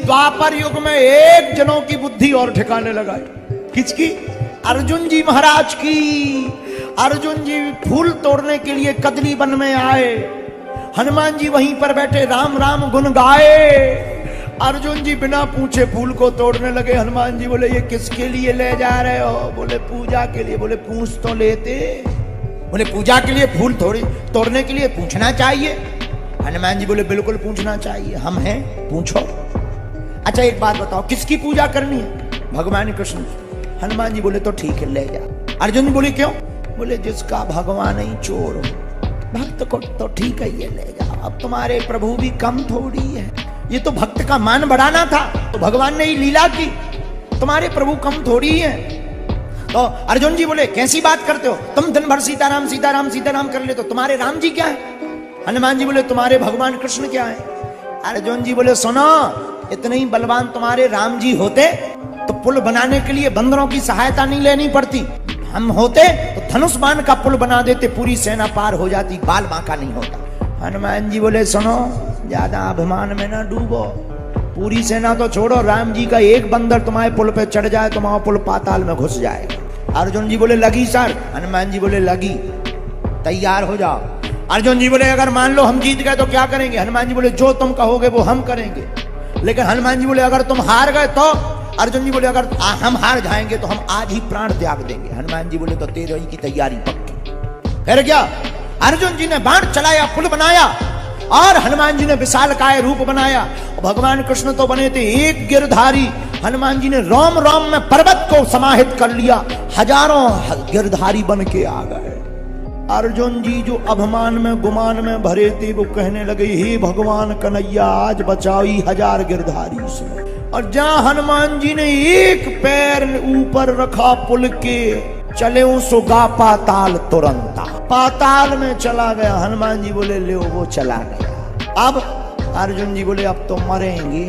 द्वापर युग में एक जनों की बुद्धि और ठिकाने लगाई। किसकी? अर्जुन जी महाराज की। अर्जुन जी फूल तोड़ने के लिए कदली वन में आए, हनुमान जी वहीं पर बैठे राम राम गुन गाए। अर्जुन जी बिना पूछे फूल को तोड़ने लगे। हनुमान जी बोले ये किसके लिए ले जा रहे हो? बोले पूजा के लिए। बोले पूछ तो लेते। बोले पूजा के लिए फूल तोड़ने के लिए पूछना चाहिए? हनुमान जी बोले बिल्कुल पूछना चाहिए, हम हैं, पूछो। अच्छा एक बात बताओ, किसकी पूजा करनी है? भगवान कृष्ण। हनुमान जी बोले तो ठीक है, ले जा। अर्जुन जी बोले क्यों? बोले जिसका भगवान ही चोर हो, भक्त को तो ठीक है, ये ले जाओ। अब तुम्हारे प्रभु भी कम थोड़ी है, ये तो भक्त का मान बढ़ाना था, तो भगवान ने ही लीला की, तुम्हारे प्रभु कम थोड़ी है। तो अर्जुन जी बोले कैसी बात करते हो, तुम दिन भर सीताराम सीताराम सीताराम कर ले, तो तुम्हारे राम जी क्या है? हनुमान जी बोले तुम्हारे भगवान कृष्ण क्या है? अर्जुन जी बोले सुनो, इतने ही बलवान तुम्हारे राम जी होते तो पुल बनाने के लिए बंदरों की सहायता नहीं लेनी पड़ती, हम होते तो धनुष बाण का पुल बना देते, पूरी सेना पार हो जाती, बाल बांका नहीं होता। हनुमान जी बोले सुनो, ज्यादा अभिमान में ना डूबो, पूरी सेना तो छोड़ो, राम जी का एक बंदर तुम्हारे पुल पे चढ़ जाए, तुम्हारा पुल पाताल में घुस जाएगा। अर्जुन जी बोले लगी सर? हनुमान जी बोले लगी, तैयार हो जाओ। अर्जुन जी बोले अगर मान लो हम जीत गए तो क्या करेंगे? हनुमान जी बोले जो तुम कहोगे वो हम करेंगे। लेकिन हनुमान जी बोले अगर तुम हार गए तो? अर्जुन जी बोले अगर हम हार जाएंगे तो हम आज ही प्राण त्याग देंगे। हनुमान जी बोले तो तेरे ही की तैयारी पक्की। फिर क्या? अर्जुन जी ने बाण चलाया, पुल बनाया, और हनुमान जी ने विशालकाय रूप बनाया। भगवान कृष्ण तो बने थे एक गिरधारी, हनुमान जी ने रोम रोम में पर्वत को समाहित कर लिया, हजारों गिरधारी बन के आ गए। अर्जुन जी जो अभिमान में गुमान में भरे थे वो कहने लगे हे भगवान कन्हैया आज बचाई हजार गिरधारी से। और जहां हनुमान जी ने एक पैर ऊपर रखा पुल के, चले सुगा पाताल तुरंत, पाताल में चला गया। हनुमान जी बोले ले वो चला गया। अब अर्जुन जी बोले अब तो मरेंगे।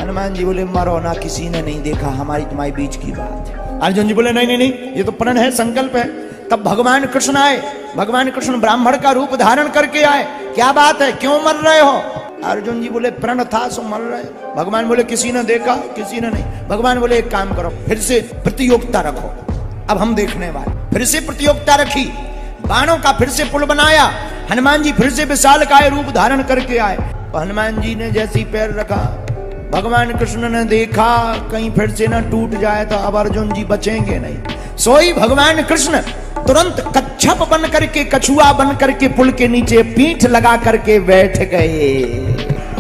हनुमान जी बोले मरो ना, किसी ने नहीं देखा, हमारी तुम्हारी बीच की बात है। अर्जुन जी बोले नहीं नहीं नहीं, ये तो प्रण है, संकल्प है। तब भगवान कृष्ण आए, भगवान कृष्ण ब्राह्मण का रूप धारण करके आए। क्या बात है, क्यों मर रहे हो? अर्जुन जी बोले प्रण था सो मर रहे। भगवान बोले किसी ने देखा? किसी ने नहीं। भगवान बोले एक काम करो, फिर से प्रतियोगिता रखो, अब हम देखने वाले। फिर से प्रतियोगिता रखी, बाणों का फिर से पुल बनाया। हनुमान जी फिर से विशालकाय रूप धारण करके आए। तो हनुमान जी ने जैसी पैर रखा, भगवान कृष्ण ने देखा कहीं फिर से ना टूट जाए, तो अब अर्जुन जी बचेंगे नहीं। सोई भगवान कृष्ण तुरंत कच्छप बन करके, कछुआ बन करके पुल के नीचे पीठ लगा करके बैठ गए।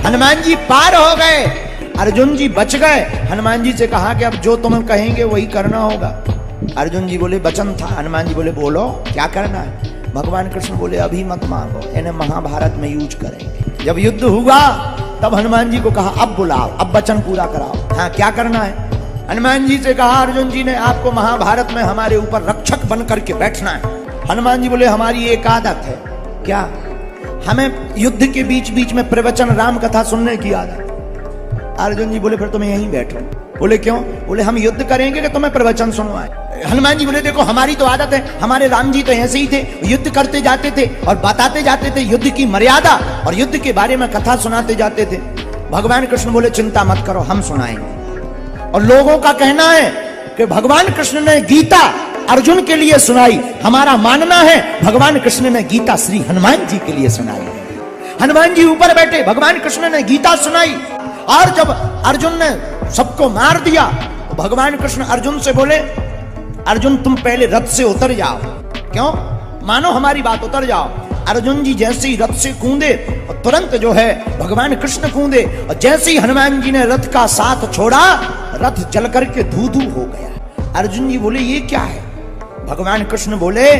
हनुमान जी पार हो गए, अर्जुन जी बच गए। हनुमान जी से कहा कि अब जो तुम कहेंगे वही करना होगा। अर्जुन जी बोले वचन था। हनुमान जी बोले बोलो क्या करना है? भगवान कृष्ण बोले अभी मत मांगो, इन्हें महाभारत में यूज करेंगे। जब युद्ध हुआ तब हनुमान जी को कहा अब बुलाओ, अब वचन पूरा कराओ। हाँ क्या करना है? हनुमान जी से कहा अर्जुन जी ने आपको महाभारत में हमारे ऊपर रक्षक बन करके बैठना है। हनुमान जी बोले हमारी एक आदत है। क्या? हमें युद्ध के बीच बीच में प्रवचन राम कथा सुनने की आदत। अर्जुन जी बोले फिर तुम यहीं बैठो। बोले क्यों? बोले हम युद्ध करेंगे कि तुम्हें प्रवचन सुनवाए। हनुमान जी बोले देखो हमारी तो आदत है, हमारे राम जी तो ऐसे ही थे, युद्ध करते जाते थे और बताते जाते थे युद्ध की मर्यादा और युद्ध के बारे में कथा सुनाते जाते थे। भगवान कृष्ण बोले चिंता मत करो, हम सुनाएंगे। और लोगों का कहना है कि भगवान कृष्ण ने गीता अर्जुन के लिए सुनाई। हमारा मानना है भगवान कृष्ण ने गीता श्री हनुमान जी के लिए सुनाई। हनुमान जी ऊपर बैठे, भगवान कृष्ण ने गीता सुनाई। और जब अर्जुन ने सबको मार दिया तो भगवान कृष्ण अर्जुन से बोले अर्जुन तुम पहले रथ से उतर जाओ। क्यों? मानो हमारी बात, उतर जाओ। अर्जुन जी जैसे ही रथ से कूदे और तुरंत जो है भगवान कृष्ण कूदे, और जैसे ही हनुमान जी ने रथ का साथ छोड़ा रथ जल करके धू धू हो गया। अर्जुन जी बोले ये क्या है? भगवान कृष्ण बोले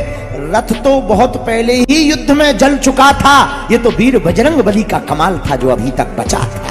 रथ तो बहुत पहले ही युद्ध में जल चुका था, ये तो वीर बजरंग बली का कमाल था जो अभी तक बचा था।